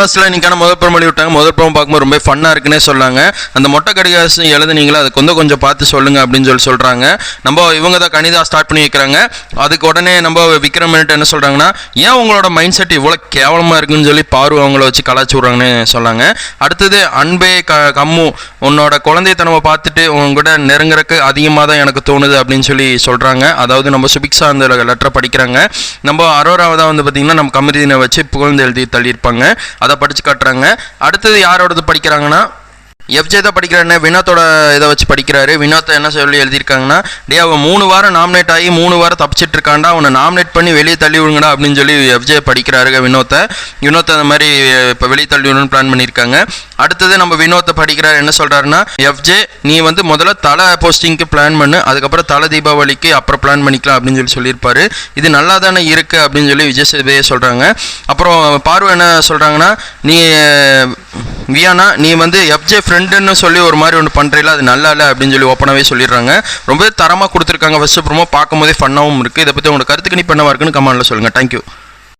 ஃபர்ஸ்ட்ல இன்னைக்கான முதல் ப்ரோமோ விட்டாங்க. முதல் ப்ரோமோ பார்க்கும்போது ரொம்ப ஃபன்னாக இருக்குன்னே சொல்லாங்க. அந்த மொட்டை கடிகாசம் எழுதுனீங்களா அதுக்கு கொஞ்சம் பார்த்து சொல்லுங்க அப்படின்னு சொல்கிறாங்க. நம்ம இவங்க தான் கணிதா ஸ்டார்ட் பண்ணி வைக்கிறாங்க. அதுக்கு உடனே நம்ம விக்ரம் என்ன சொல்கிறாங்கன்னா, ஏன் உங்களோட மைண்ட் செட் இவ்வளோ கேவலமாக இருக்குன்னு சொல்லி பார்வை அவங்கள வச்சு கலாச்சி விட்றாங்கன்னு சொல்லாங்க. அடுத்தது அன்பே கம்மு உன்னோட குழந்தைத்தனவை பார்த்துட்டு உங்ககிட்ட நெருங்குறக்கு அதிகமாக தான் எனக்கு தோணுது அப்படின்னு சொல்லி சொல்கிறாங்க. அதாவது நம்ம சுபிக்ஷா அந்த லெட்டரை படிக்கிறாங்க. நம்ம அரோராவை தான் பார்த்திங்கன்னா நம்ம கமிதினை வச்சு புகழ்ந்து எழுதி தள்ளியிருப்பாங்க. அதை படித்து காட்டுறாங்க. அடுத்தது யாரோடது படிக்கிறாங்கன்னா எஃப்ஜே தான் படிக்கிறாருன்னு வினோத்தோட இதை வச்சு படிக்கிறாரு. வினோத்தை என்ன சொல்லி எழுதியிருக்காங்கன்னா, டே அவன் 3 வாரம் நாமினேட் ஆகி 3 வாரம் தப்பிச்சிட்டு இருக்காண்டா, அவனை நாமினேட் பண்ணி வெளியே தள்ளி விடுங்கடா அப்படின்னு சொல்லி எஃப்ஜே படிக்கிறாரு. வினோத்தை அந்த மாதிரி இப்போ வெளியே தள்ளி விடணும்னு பிளான் பண்ணியிருக்காங்க. அடுத்தது நம்ம வினோத்தை படிக்கிறாரு. என்ன சொல்கிறாருன்னா, எஃப்ஜே நீ முதல்ல தலை போஸ்டிங்க்கு பிளான் பண்ணு, அதுக்கப்புறம் தலை தீபாவளிக்கு அப்புறம் பிளான் பண்ணிக்கலாம் அப்படின்னு சொல்லியிருப்பாரு. இது நல்லா தானே இருக்குது அப்படின்னு சொல்லி விஜய் சேதுபதியே சொல்கிறாங்க. அப்புறம் பார்வை என்ன சொல்கிறாங்கன்னா, நீ வியானா நீ எஃப்ஜே ஃப்ரெண்டுன்னு சொல்லி ஒரு மாதிரி ஒன்று பண்ணுறீல, அது நல்லா இல்லை அப்படின்னு சொல்லி ஓப்பனாகவே சொல்லிடுறாங்க. ரொம்பவே தரமாக கொடுத்துருக்காங்க. ஃபஸ்ட்டு ப்ரோமோ பார்க்கும்போதே ஃபன்னாகவும் இருக்குது. இதை பற்றி உங்களோட கருத்துக்கு நீ பண்ணவா இருக்குன்னு கமெண்ட்டில் சொல்லுங்கள். தேங்க்யூ.